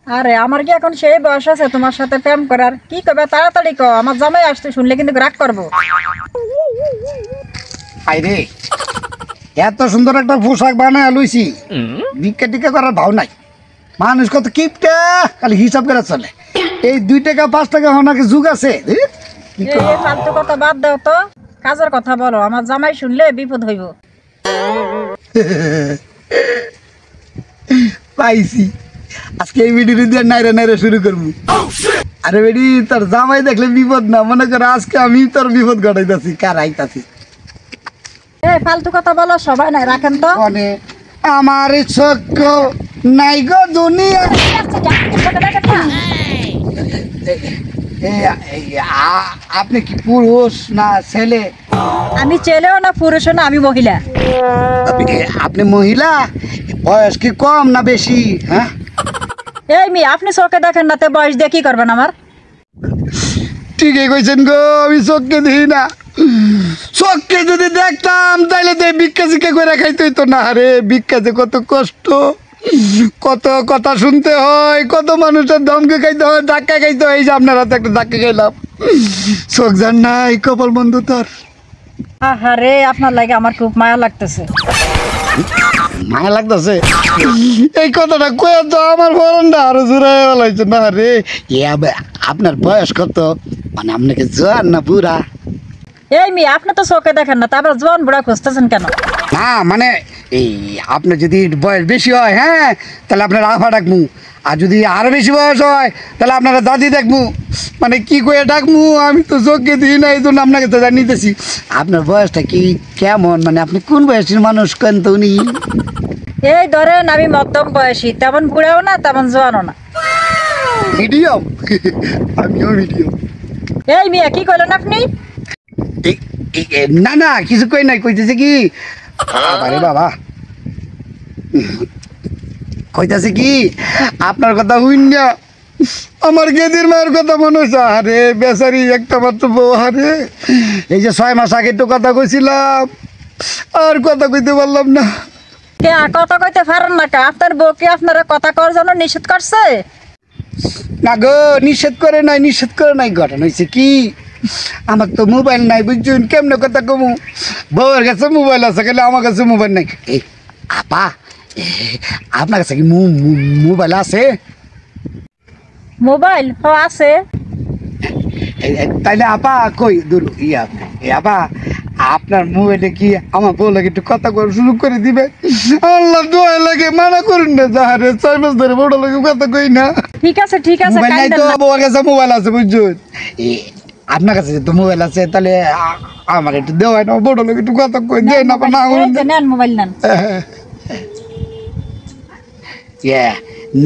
আরে আমার কি এখন সেই বয়স আছে তোমার সাথে প্রেম করার? কি করবে তাড়াতাড়ি কও, আমার জামাই আসতে শুনলে কিন্তু রাগ করবো। আইরে এত সুন্দর একটা পোশাক বানায় লইছি, ভিক্ষা টিকা করার ভাও নাই। মানুষ কত কিপটা, খালি হিসাব করে চলে। এই 2 টাকা 5 টাকা হনাকে যুগ আছে। এই ফালতু কথা বাদ দাও তো, কাজের কথা বলো। আমার জামাই শুনলে বিপদ হইব। পাইছি, আজকে এই ভিডিও দিয়ে নাইরা নাইরা শুরু করবো। আরে বেডি, তোর জামাই দেখলে বিপদ না, মনে করে আজকে আমি তোর বিপদ ঘটাইতাছি, কার আইতাছি। এই ফালতু কথা বলো সবাই, নাই রাখেন তো। মানে আমার চক্ষ নাই গো দুনিয়া। আপনি কি পুরুষ না ছেলে? আমি ছেলেও না পুরুষও না, আমি মহিলা। আপনি মহিলা? বয়স কি কম না বেশি? হ্যাঁ এই মেয়ে, আপনি চোখে দেখেন না, তে বয়স দিয়ে কি করবেন আমার? ঠিকই কইছেন গো, আমি চোখকে দেখি না। চোখকে যদি দেখতাম তাইলে তো ভিক্ষা শিক্ষা করে খাইতে হইতো না। আরে ভিক্ষাতে কত কষ্ট, কত কথা শুনতে হয়, কত মানুষের ধমকে খাইতে হয়, ধাক্কা খাইতে হয়। এই যে আপনার হাতে একটা ধাক্কা খাইলাম, চোখ যান নাই, কপাল বন্ধু তোর। আহারে, আপনার লাগে আমার খুব মায়া লাগতেছে। মায়া লাগতেছে? এই কথাটা কয়ে তো আমার বরণটা আরো জোড়াই বলাইছে না রে। আপনার বয়স কত? মানে আপনাকে জোয়ান না বুড়া? এই মেয়ে, আপনি তো চোখে দেখেন না, তারপর জোয়ান বুড়া খুঁজতেছেন কেন? না মানে এই আপনার যদি বয়স বেশি হয়, হ্যাঁ, তাহলে আপনার আফা ডাকমু। আর যদি আরো বেশি বয়স হয় তাহলে আপনারা দাদি ডাকমু। মানে কি করে ডাকমু আমি তো চোখে দিই না, এই জন্য আপনাকে তো জানিতেছি। আপনার বয়সটা কি কেমন? মানে আপনি কোন বয়সের মানুষ কেন তো উনি? এই ধরেন আমি মধ্যম বয়সী, তেমন বুড়াও না তেমন জোয়ানও না, মিডিয়াম। আমিও মিডিয়াম। এই মেয়ে, কি করলেন আপনি? না না, কিছু কই নাই, কইতেছে কি আরে বাবা, কইতাছে কি আপনার কথা হইনা আমার গেদির মায়ের কথা মনে হচ্ছে। আরে বেচারি একটা মাত্র বউ, আরে এই যে 6 মাস আগে তো কথা কইছিলাম, আর কথা কইতে পারলাম না। কে কথা কইতে পারেন না কা? আপনার বউ কি আপনারা কথা করার জন্য নিষেধ করছে? না গো, নিষেধ করে নাই, নিষেধ করে নাই। ঘটনা হয়েছে কি, আমার তো মোবাইল নাই, বুঝছেন? কেমনে কথা কমু? বউয়ের কাছে মোবাইল আছে, গেলে আমার কাছে মোবাইল নাই। এই আপা, আপনার কাছে কি মোবাইল আছে? মোবাইল আছে। তাইলে আপা কই দূর আপা, আপনার মোবাইলে কি আমার বউ লাগে একটু কথা কর শুরু করে দিবে? আল্লাহ দোয়া লাগে, মানা করুন না। যাহারে 6 মাস ধরে বড় লাগে কথা কই না। ঠিক আছে ঠিক আছে, মোবাইল নাই তো, বউয়ের কাছে মোবাইল আছে, বুঝছেন? আপনার কাছে তো মোবাইল আছে, তাহলে আমার একটু দেওয়াই না, বড় লোক একটু কথা কই দেন না। নেন মোবাইল নেন।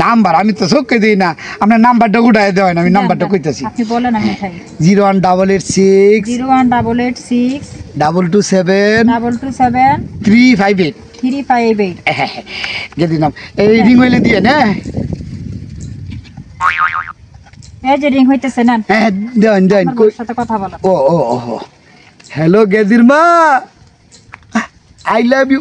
নাম্বার আমি তো চোখে দিই না, আপনার নাম্বারটা উঠাই দেওয়াই না। আমি নাম্বারটা কইতেছি, আপনি বলেন, আমি খাই। 01886 01886 227 227 358 358। যদি নাম এই রিং হইলে দিয়ে না। এই যে রিং হইতেছে, নেন। হ্যাঁ দেন দেন। আপনার সাথে কথা বলা। ও ও ও, হ্যালো গেদির মা, আই লাভ ইউ।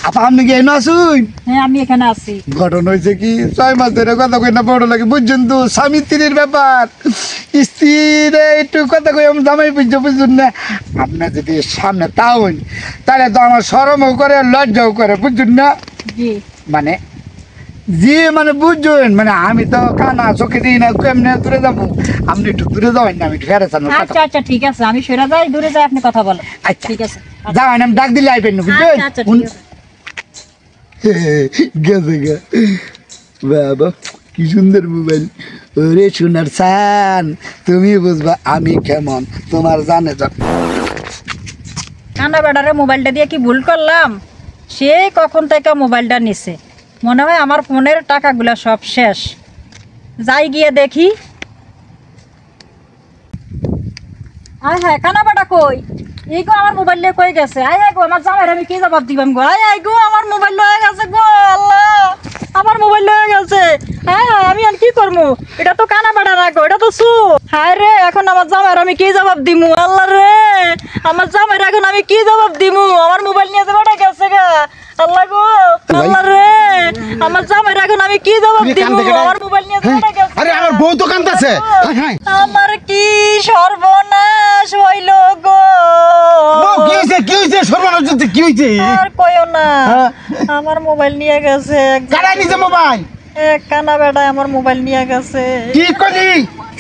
আপা আপনি কি এনে আসুন? হ্যাঁ, আমি এখানে আছি। ঘটনা হয়েছে কি, 6 মাস ধরে কথা কই না, বড় লাগে, বুঝছেন তো? স্বামী স্ত্রীর ব্যাপার, স্ত্রীরে একটু কথা কই আমি জামাই বুঝছেন না? আপনার যদি সামনে তাউন তাহলে তো আমার শরমও করে, লজ্জাও করে, বুঝছেন না? জি মানে জি মানে বুঝছেন, মানে আমি তো কানা চোখে দিই না, কেমনে দূরে যাবো? আপনি একটু দূরে যাবেন না, আমি একটু ফেরে চান। আচ্ছা আচ্ছা ঠিক আছে, আমি সরে যাই, দূরে যাই, আপনি কথা বলেন। আচ্ছা ঠিক আছে, যাবেন, আমি ডাক দিলে আইবেন না, বুঝছেন? আচ্ছা ঠিক আছে। গেছে গা বাবা, কি সুন্দর মোবাইল। ওরে সোনার চান, তুমি বুঝবা আমি কেমন, তোমার জানে যা। কানা বেড়ারে মোবাইলটা দিয়ে কি ভুল করলাম? সে কখন থেকে মোবাইলটা নিছে, মনে হয় আমার ফোনের টাকাগুলা সব শেষ। যাই গিয়ে দেখি। আয় হ্যাঁ, কানা বেটা কই? এই গো আমার মোবাইল নিয়ে কই গেছে? আয় আয় গো, আমার জামাইর আমি কি জবাব দিবাম গো? আয় আয় গো, আমার মোবাইল লয়ে গেছে গো। আল্লাহ, আমার মোবাইল লয়ে গেছে। হ্যাঁ, আমি আর কি করবো? এটা তো কানা বেটা না গো, এটা তো সু। হায় রে, এখন আমার জামাইর আমি কি জবাব দিমু? আল্লাহ রে, আমার জামাইর এখন আমি কি জবাব দিমু? আমার মোবাইল নিয়ে যে বেটা গেছে গা। আল্লাহ গো, আল্লাহ রে। আমার জামাইরা এখন আমি কি জবাব তুমি দিব? কান্দে কেন? আমার মোবাইল নিয়ে হ্যাঁ? চলে গেছে। আরে আমার বউ তো কাঁদতেছে। হায় হায়। আমার কি সর্বনাশ হইল গো। বউ, কি হয়েছে? কি হয়েছে? সর্বনাশ হচ্ছে, কি হয়েছে? আর কইও না, হ্যাঁ? আমার মোবাইল নিয়ে গেছে কারাই নিছে মোবাইল? এক কানা বেটা আমার মোবাইল নিয়ে গেছে। কি করি?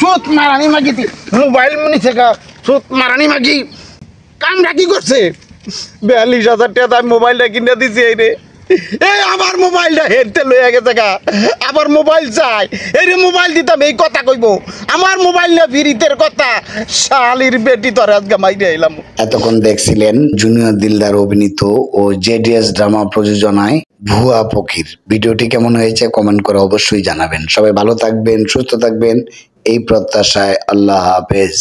সুত মারানি মাগি মোবাইল নিছে গা, সুত মারানি মাগি। কামরা কি করছে? 42,000 টাকা আমি মোবাইলটা কিনে দিছি। এই রে, এই আমার মোবাইলটা হেরতে লইয়া গেছে গা, আবার মোবাইল চাই। এই রে মোবাইল দিতাম, এই কথা কইব আমার মোবাইল না ফিরিতের কথা। শালির বেটি তোর আজকে মাইরে এলাম। এতক্ষণ দেখছিলেন জুনিয়র দিলদার অভিনীত ও জেডিএস ড্রামা প্রযোজনায় ভুয়া ফকির। ভিডিওটি কেমন হয়েছে কমেন্ট করে অবশ্যই জানাবেন। সবাই ভালো থাকবেন, সুস্থ থাকবেন এই প্রত্যাশায়। আল্লাহ হাফেজ।